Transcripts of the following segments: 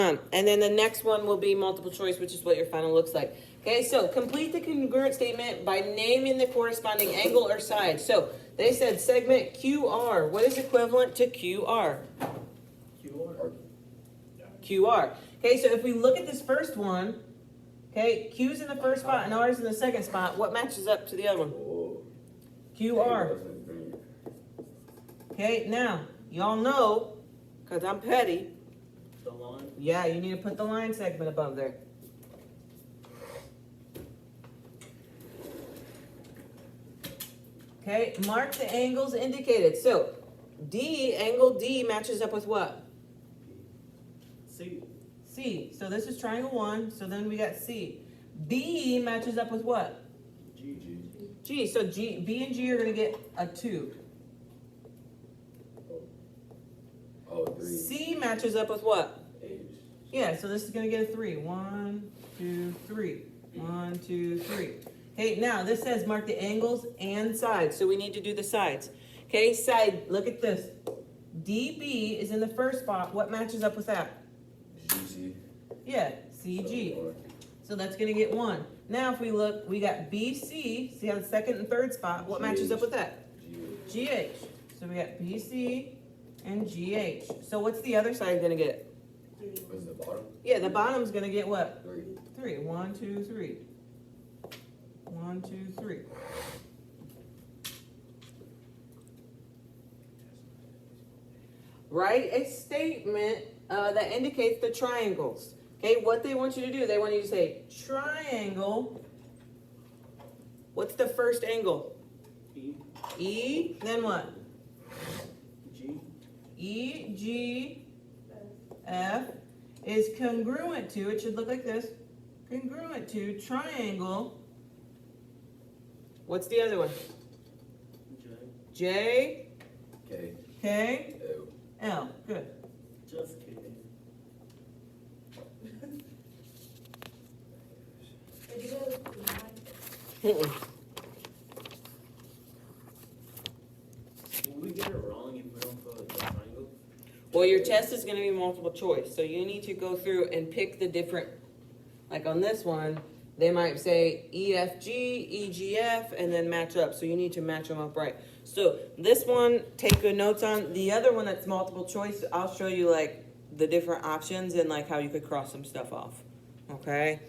And then the next one will be multiple choice, which is what your final looks like. Okay, so complete the congruent statement by naming the corresponding angle or side. So they said segment QR. What is equivalent to QR? QR. QR. Okay, so if we look at this first one, okay, Q's in the first spot and R's in the second spot. What matches up to the other one? QR. Okay, now, y'all know, because I'm petty, The line. yeah, you need to put the line segment above there. Okay, mark the angles indicated. So, angle D matches up with what? C. C. So this is triangle 1, so then we got C. B matches up with what? G. G. So B and G are going to get a 2. Oh, 3. C matches up with what? H. Yeah, so this is going to get a 3. 1, 2, 3. 1, 2, 3. Okay, now this says mark the angles and sides, so we need to do the sides. Okay, side, look at this. DB is in the first spot. What matches up with that? GC. Yeah, CG. So that's going to get 1. Now if we look, we got BC, see on the second and third spot. What matches up with that? GH. So we got BC and GH. So what's the other side going to get? What's the bottom? Yeah, the bottom's going to get what? 3. 3. 1, 2, 3. 1, 2, 3. Write a statement that indicates the triangles. Okay, what they want you to do, they want you to say triangle. What's the first angle? E. E, then what? G. E, G, F is congruent to, it should look like this, congruent to triangle. What's the other one? J. J, K. K, L. L. Good. Just kidding. Mm-mm. Will we get it wrong if we don't put the triangle? Well, your test is going to be multiple choice, so you need to go through and pick the different, like on this one, they might say EFG, EGF, and then match up, so you need to match them up right. So this one, take good notes on. The other one that's multiple choice, I'll show you like the different options and like how you could cross some stuff off, okay?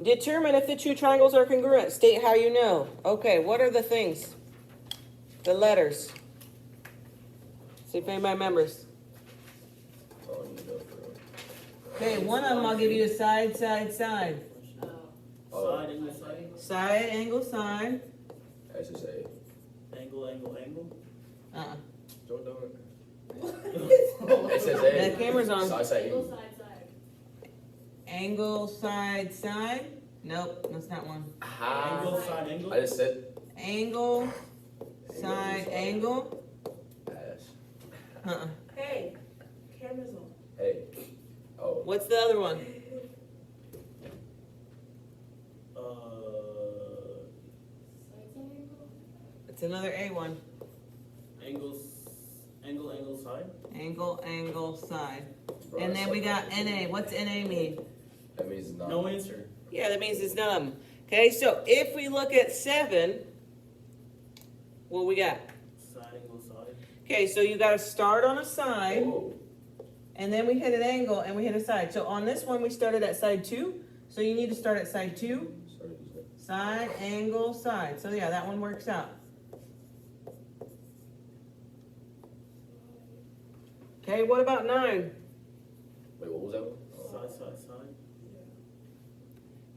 Determine if the two triangles are congruent. State how you know. Okay, what are the things? The letters. See if anybody remembers. Oh, you know, for Okay, one of them I'll give you a side, side, side. Side, angle, side. Side, angle, side. SSA. Angle, angle, angle. Uh-uh. Don't know it. SSA. That camera's on. Side, side. Angle, side, side. Angle, side, side. Nope, that's not one. Angle, side, angle. I just said Angle, side, angle. ass. Uh-uh. Hey, camera's on. Hey. Oh. What's the other one? Side, side, angle? It's another A one. Angles, angle, angle, side. Angle, angle, side. Bro, And I then we suck got at NA. What's NA mean? That means it's not. No answer. Yeah, that means it's none of them. Okay, so if we look at 7, what we got? Side, angle, side. Okay, so you got to start on a side, Oh. and then we hit an angle, and we hit a side. So on this one, we started at side 2, so you need to start at side 2, Sorry, who's that? side, angle, side. So yeah, that one works out. Okay, what about 9? Wait, what was that one? Oh. Side, side, side.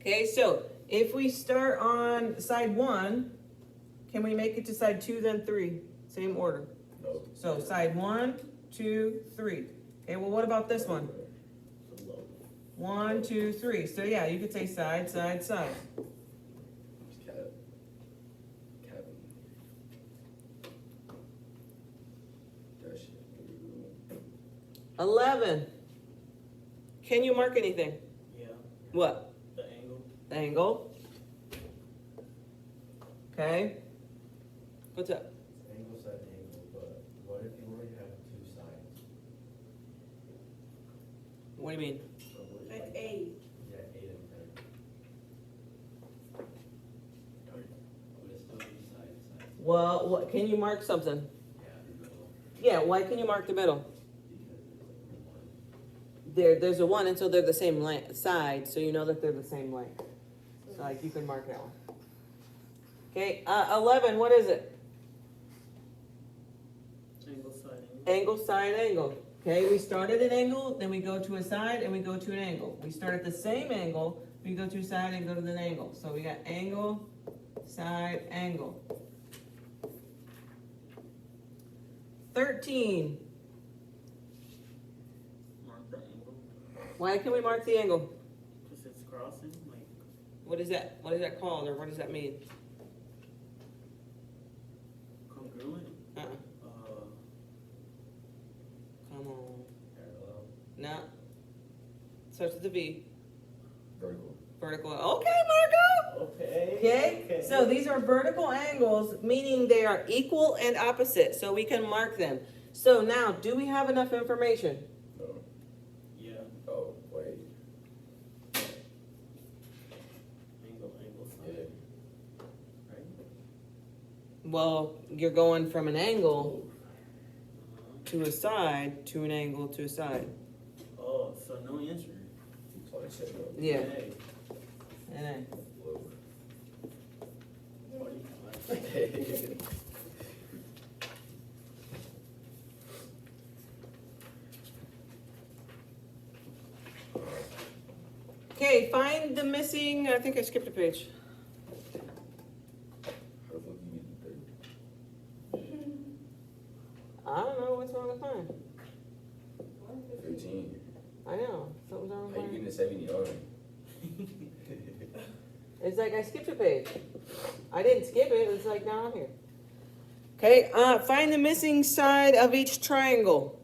Okay, so if we start on side 1, can we make it to side 2, then 3? Same order. No. So side 1, 2, 3. Okay, well, what about this one? So low. 1, 2, 3. So yeah, you could say side, side, side. Cabin. Dash. 11. Can you mark anything? Yeah. What? The angle. The angle. Okay. What's up? Angle, side, angle, but what if you only have 2 sides? What do you mean? Like A. Yeah, 8 and 10. Would it still be side? Well, what, can you mark something? Yeah, the middle. Yeah, why can you mark the middle? Because it's like 1. There's a 1, and so they're the same side, so you know that they're the same length. So like you can mark that one. Okay, 11, what is it? Angle, side, angle. Angle, side, angle. Okay, we start at an angle, then we go to a side, and we go to an angle. We start at the same angle, we go to a side and go to an angle. So we got angle, side, angle. 13. Mark the angle. Why can we mark the angle? Because it's crossing, like, What is that? What is that called, or what does that mean? congruent. Uh-uh. Uh, Come on. Parallel. No. Starts with the V. Vertical. Vertical. Okay, Marco. okay. Okay. So these are vertical angles, meaning they are equal and opposite. So we can mark them. So now, do we have enough information? No. Yeah. Oh, wait. Angle, angle, Yeah. side. Right? Well, you're going from an angle Uh-huh. to a side to an angle to a side. Oh, so no answer. So I said no. Yeah. Okay. And then, Whoa. What do you like? okay, find the missing. I think I skipped a page. How the fuck you get the I don't know what's wrong with mine. 13? I know something's wrong with How you mine. getting the 79? It's like I skipped a page. I didn't skip it. It's like down here. Okay, find the missing side of each triangle.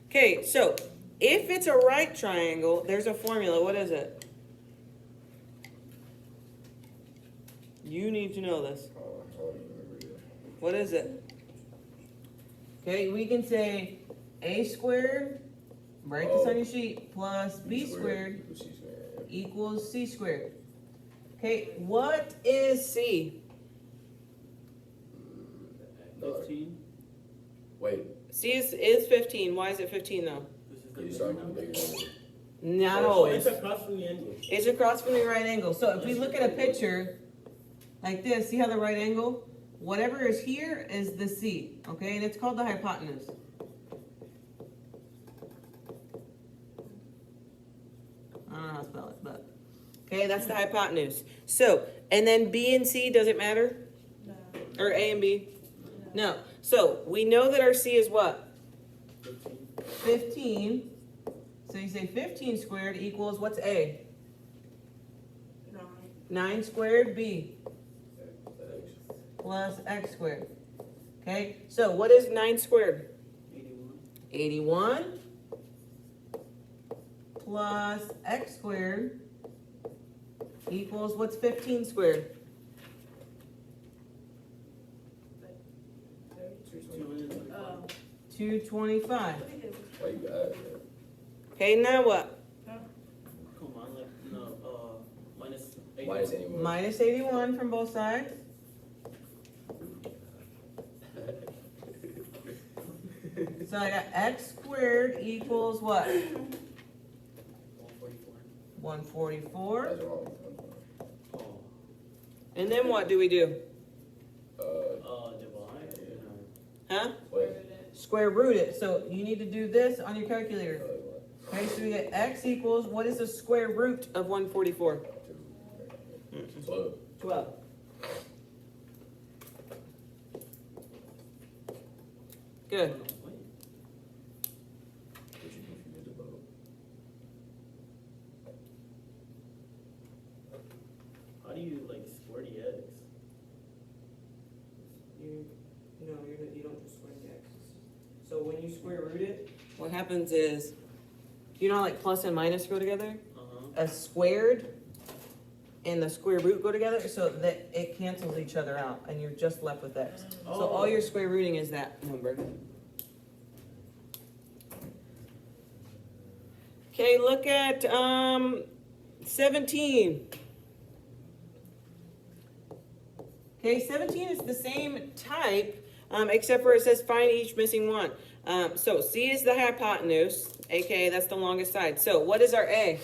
Okay, so if it's a right triangle, there's a formula. What is it? You need to know this. Oh, I don't even remember that. What is it? Okay, we can say a squared, write this on your sheet, plus b squared equals C squared. equals c squared. Okay, what is c? No. 15. Wait, C is 15. Why is it 15 though? This is the you bigger start with number. the bigger number. Not Oh, always. It's across from the angle. It's across from the right angle. So if we look at a picture like this, see how the right angle? Whatever is here is the C, okay? And it's called the hypotenuse. I don't know how to spell it, but okay, that's the hypotenuse. So, and then B and C, does it matter? No. Or A and B? No. So we know that our C is what? 15. 15. So you say 15 squared equals what's A? 9. 9 squared B X. plus X squared. Okay, so what is 9 squared? 81. 81 plus X squared equals what's 15 squared? 225. 225. Why you got that? Okay, now what? Come on, like, no, minus 81. Minus 81. Minus 81 from both sides. So I got X squared equals what? 144. 144. That's wrong. Oh. And then what do we do? Divide. Huh? Wait. Square root it. So you need to do this on your calculator. What? Okay, so we get X equals, what is the square root of 144? 12. 12. Good. Wait. What you confused about? How do you, like, square the x? You don't just square the x's. So when you square root it, what happens is, you know how like plus and minus go together? Uh-huh. A squared and the square root go together, so that it cancels each other out, and you're just left with x. So all your square rooting is that number. Okay, look at 17. Okay, 17 is the same type, except for it says find each missing one. So C is the hypotenuse, aka that's the longest side. So what is our A?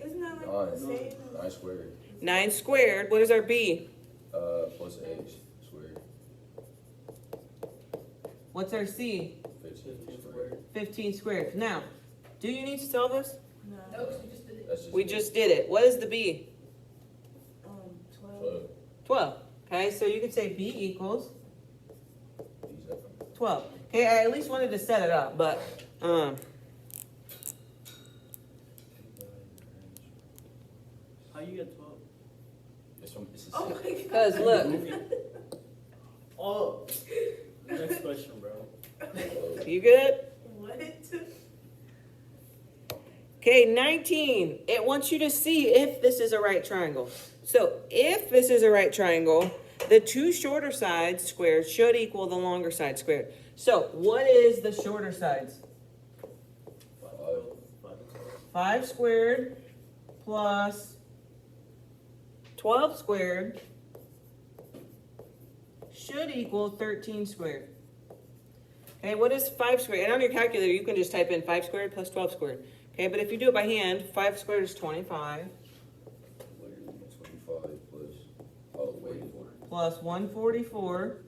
Isn't that like the same? 9 squared, 9 squared. What is our B? plus h squared, What's our C? 15 squared. 15 squared. Now, do you need to solve this? No. That's just. We just did it. What is the B? 12. 12. Okay, so you could say B equals Exactly. 12. Okay, I at least wanted to set it up, but How you get 12? It's the Oh same. my god. because look, Oh, next question, bro. you good? What? Okay, 19. It wants you to see if this is a right triangle. So if this is a right triangle, the two shorter sides squared should equal the longer side squared. So what is the shorter sides? 5 squared plus 12 squared should equal 13 squared. Okay, what is 5 squared? And on your calculator, you can just type in 5 squared plus 12 squared. Okay, but if you do it by hand, 5 squared is 25 25 plus, oh, wait, plus 144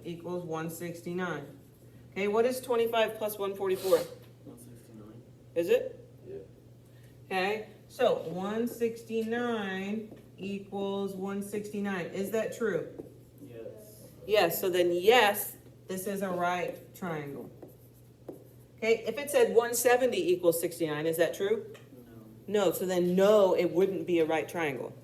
equals 169. Okay, what is 25 plus 144? 169. Is it? yeah, Okay, so 169 equals 169. Is that true? Yes. Yes, so then yes, this is a right triangle. Okay, if it said 170 equals 69, is that true? No. No, so then no, it wouldn't be a right triangle.